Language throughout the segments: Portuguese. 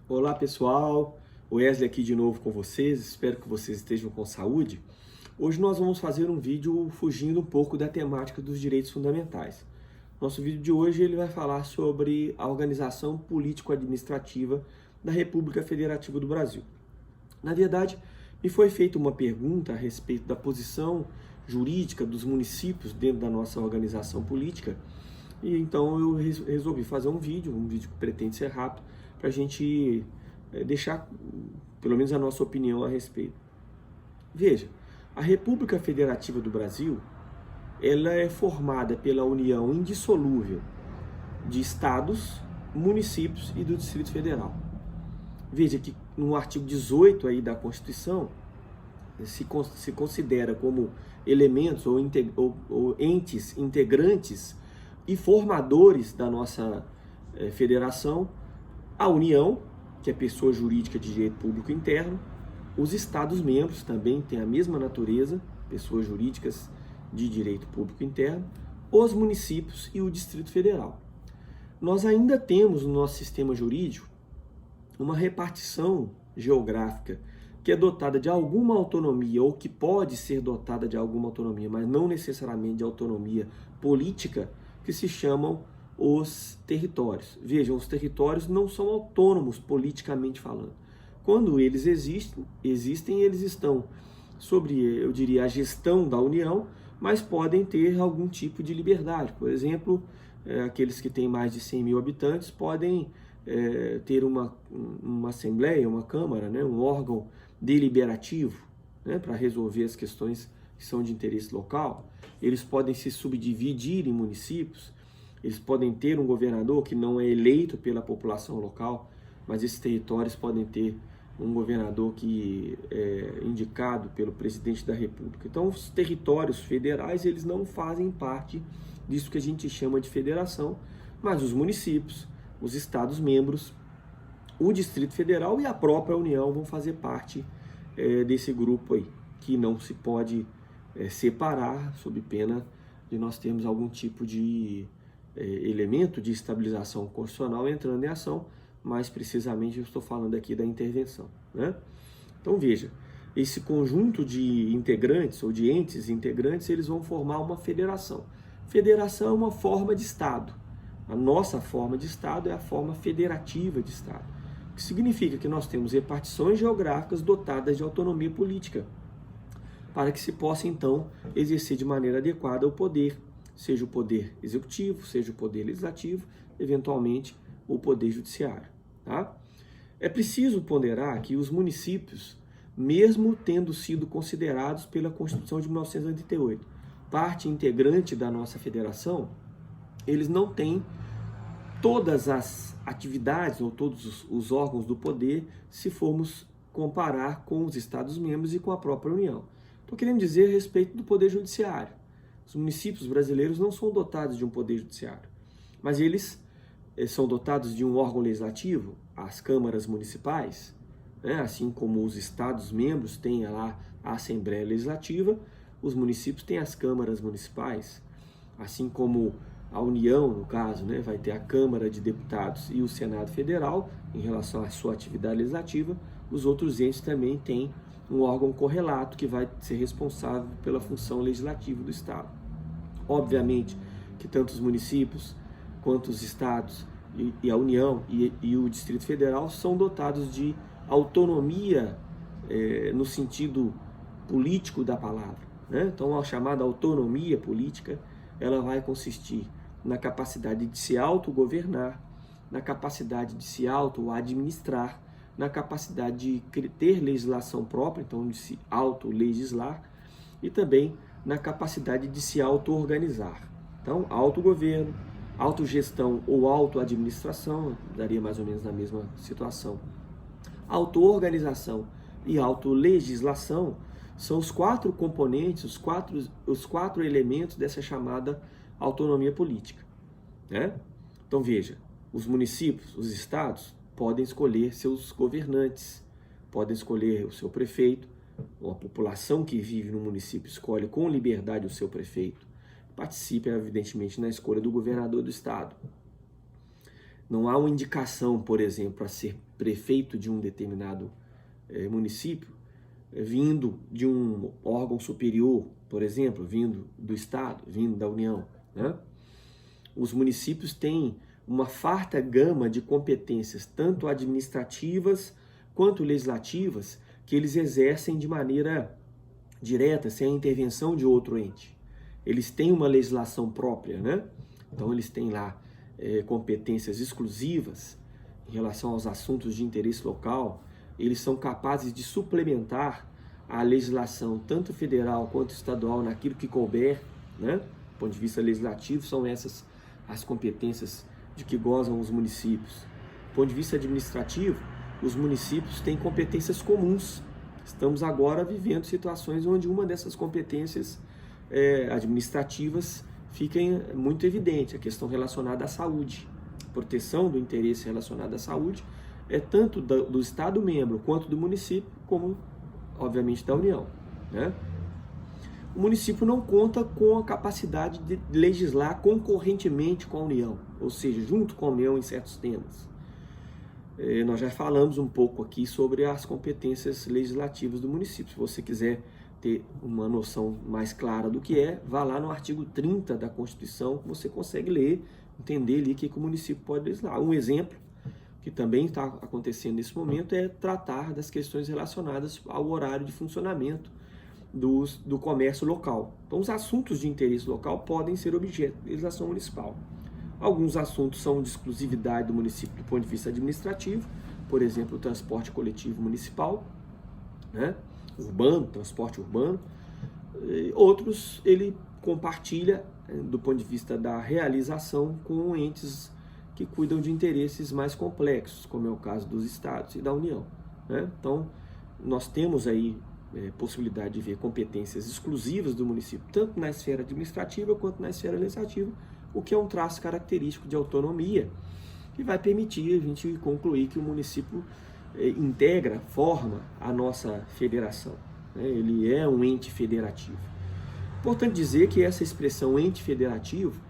Olá pessoal, Wesley aqui de novo com vocês, espero que vocês estejam com saúde. Hoje nós vamos fazer um vídeo fugindo um pouco da temática dos direitos fundamentais. Nosso vídeo de hoje ele vai falar sobre a organização político-administrativa da República Federativa do Brasil. Na verdade, me foi feita uma pergunta a respeito da posição jurídica dos municípios dentro da nossa organização política, e então eu resolvi fazer um vídeo que pretende ser rápido, para a gente deixar pelo menos a nossa opinião a respeito. Veja, a República Federativa do Brasil, ela é formada pela união indissolúvel de estados, municípios e do Distrito Federal. Veja que no artigo 18 aí da Constituição, se considera como elementos ou entes integrantes e formadores da nossa federação, a União, que é pessoa jurídica de direito público interno, os Estados-membros também têm a mesma natureza, pessoas jurídicas de direito público interno, os municípios e o Distrito Federal. Nós ainda temos no nosso sistema jurídico uma repartição geográfica que é dotada de alguma autonomia ou que pode ser dotada de alguma autonomia, mas não necessariamente de autonomia política, que se chamam os territórios. Vejam, os territórios não são autônomos politicamente falando. Quando eles existem, eles estão sobre, eu diria, a gestão da União, mas podem ter algum tipo de liberdade. Por exemplo, aqueles que têm mais de 100 mil habitantes podem ter uma assembleia, uma câmara, né, um órgão deliberativo, né, para resolver as questões que são de interesse local. Eles podem se subdividir em municípios, eles podem ter um governador que não é eleito pela população local, mas esses territórios podem ter um governador que é indicado pelo presidente da República. Então, os territórios federais, eles não fazem parte disso que a gente chama de federação, mas os municípios, os estados-membros, o Distrito Federal e a própria União vão fazer parte desse grupo aí, que não se pode separar, sob pena de nós termos algum tipo de elemento de estabilização constitucional entrando em ação, mais precisamente eu estou falando aqui da intervenção, né? Então veja, esse conjunto de integrantes ou de entes integrantes, eles vão formar uma federação. Federação é uma forma de Estado. A nossa forma de Estado é a forma federativa de Estado, o que significa que nós temos repartições geográficas dotadas de autonomia política, para que se possa então exercer de maneira adequada o poder, seja o poder executivo, seja o poder legislativo, eventualmente o poder judiciário. Tá? É preciso ponderar que os municípios, mesmo tendo sido considerados pela Constituição de 1988 parte integrante da nossa federação, eles não têm todas as atividades ou todos os órgãos do poder se formos comparar com os Estados-membros e com a própria União. Estou querendo dizer a respeito do poder judiciário. Os municípios brasileiros não são dotados de um poder judiciário, mas eles são dotados de um órgão legislativo, as câmaras municipais, né? Assim como os Estados-membros têm lá a Assembleia Legislativa, os municípios têm as câmaras municipais, assim como a União, no caso, né, vai ter a Câmara de Deputados e o Senado Federal, em relação à sua atividade legislativa, os outros entes também têm um órgão correlato que vai ser responsável pela função legislativa do Estado. Obviamente que tanto os municípios quanto os estados e a União e o Distrito Federal são dotados de autonomia no sentido político da palavra, né? Então, a chamada autonomia política, ela vai consistir na capacidade de se autogovernar, na capacidade de se auto-administrar, na capacidade de ter legislação própria, então de se auto-legislar, e também na capacidade de se auto-organizar. Então, autogoverno, autogestão ou auto-administração, daria mais ou menos na mesma situação. Auto-organização e auto-legislação são os quatro componentes, os quatro elementos dessa chamada autonomia política, né? Então veja, os municípios, os estados, podem escolher seus governantes, podem escolher o seu prefeito, ou a população que vive no município escolhe com liberdade o seu prefeito, participa evidentemente na escolha do governador do estado. não há uma indicação, por exemplo, para ser prefeito de um determinado município, vindo de um órgão superior, por exemplo, vindo do Estado, vindo da União, né? Os municípios têm uma farta gama de competências, tanto administrativas quanto legislativas, que eles exercem de maneira direta, sem a intervenção de outro ente. Eles têm uma legislação própria, né? Então eles têm lá competências exclusivas em relação aos assuntos de interesse local. Eles são capazes de suplementar a legislação, tanto federal quanto estadual, naquilo que couber, né? Do ponto de vista legislativo, são essas as competências de que gozam os municípios. Do ponto de vista administrativo, os municípios têm competências comuns. Estamos agora vivendo situações onde uma dessas competências administrativas fica muito evidente, a questão relacionada à saúde. Proteção do interesse relacionado à saúde é tanto do Estado membro quanto do município, como, obviamente, da União, né? O município não conta com a capacidade de legislar concorrentemente com a União, ou seja, junto com a União em certos temas. Nós já falamos um pouco aqui sobre as competências legislativas do município. Se você quiser ter uma noção mais clara do que vá lá no artigo 30 da Constituição, que você consegue ler, entender ali o que o município pode legislar. Um exemplo que também está acontecendo nesse momento é tratar das questões relacionadas ao horário de funcionamento do comércio local. Então, os assuntos de interesse local podem ser objeto de legislação municipal. Alguns assuntos são de exclusividade do município do ponto de vista administrativo, por exemplo, o transporte coletivo municipal, né? Urbano, transporte urbano. Outros ele compartilha do ponto de vista da realização com entes que cuidam de interesses mais complexos, como é o caso dos estados e da União, né? Então, nós temos aí possibilidade de ver competências exclusivas do município, tanto na esfera administrativa quanto na esfera legislativa, o que é um traço característico de autonomia, que vai permitir a gente concluir que o município integra, forma a nossa federação, né? Ele é um ente federativo. Importante dizer que essa expressão ente federativo,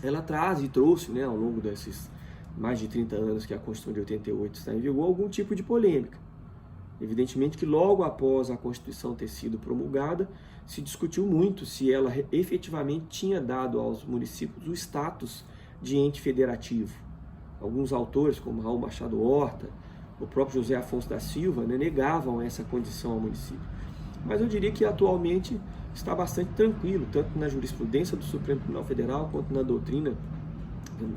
ela traz e trouxe, né, ao longo desses mais de 30 anos que a Constituição de 88 está em vigor, algum tipo de polêmica. Evidentemente que logo após a Constituição ter sido promulgada, se discutiu muito se ela efetivamente tinha dado aos municípios o status de ente federativo. Alguns autores, como Raul Machado Horta, o próprio José Afonso da Silva, né, negavam essa condição ao município. Mas eu diria que atualmente está bastante tranquilo, tanto na jurisprudência do Supremo Tribunal Federal, quanto na doutrina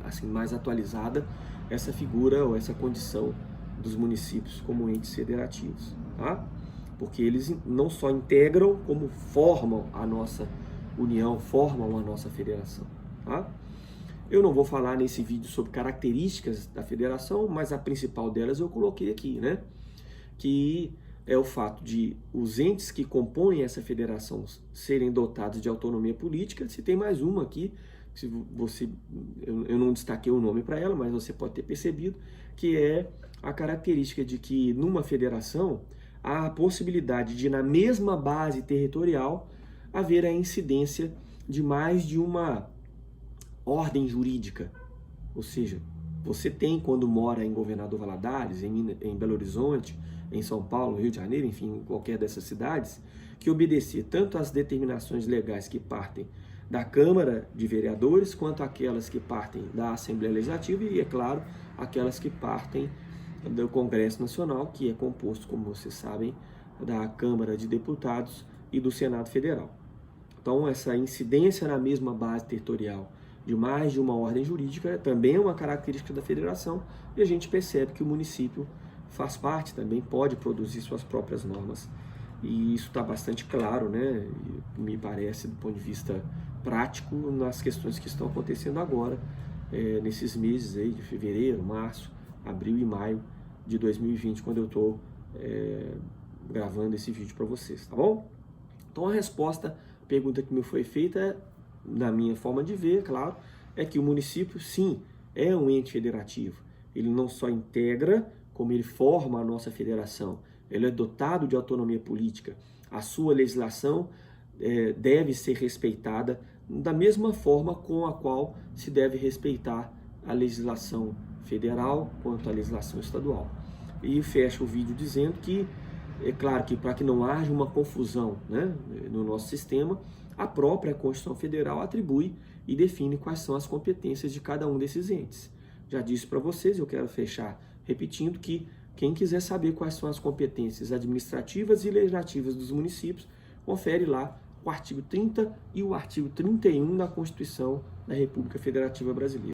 assim, mais atualizada, essa figura ou essa condição dos municípios como entes federativos, tá? Porque eles não só integram, como formam a nossa união, formam a nossa federação, tá? Eu não vou falar nesse vídeo sobre características da federação, mas a principal delas eu coloquei aqui, né? Que é o fato de os entes que compõem essa federação serem dotados de autonomia política. Se tem mais uma aqui, se você, eu não destaquei o nome para ela, mas você pode ter percebido, que é a característica de que numa federação há a possibilidade de, na mesma base territorial, haver a incidência de mais de uma ordem jurídica. Ou seja, você tem, quando mora em Governador Valadares, em Belo Horizonte, em São Paulo, Rio de Janeiro, enfim, em qualquer dessas cidades, que obedecer tanto às determinações legais que partem da Câmara de Vereadores, quanto aquelas que partem da Assembleia Legislativa e, é claro, aquelas que partem do Congresso Nacional, que é composto, como vocês sabem, da Câmara de Deputados e do Senado Federal. Então, essa incidência na mesma base territorial de mais de uma ordem jurídica também é uma característica da federação, e a gente percebe que o município faz parte, também pode produzir suas próprias normas, e isso está bastante claro, né? Me parece, do ponto de vista prático, nas questões que estão acontecendo agora, nesses meses aí de fevereiro, março, abril e maio de 2020, quando eu estou gravando esse vídeo para vocês, tá bom? Então a resposta à pergunta que me foi feita, na minha forma de ver, claro, é que o município, sim, é um ente federativo. Ele não só integra, como ele forma a nossa federação. Ele é dotado de autonomia política. A sua legislação deve ser respeitada da mesma forma com a qual se deve respeitar a legislação federal quanto à legislação estadual. E fecha o vídeo dizendo que, é claro que para que não haja uma confusão, né, no nosso sistema, a própria Constituição Federal atribui e define quais são as competências de cada um desses entes. Já disse para vocês, eu quero fechar repetindo que quem quiser saber quais são as competências administrativas e legislativas dos municípios, confere lá o artigo 30 e o artigo 31 da Constituição da República Federativa Brasileira.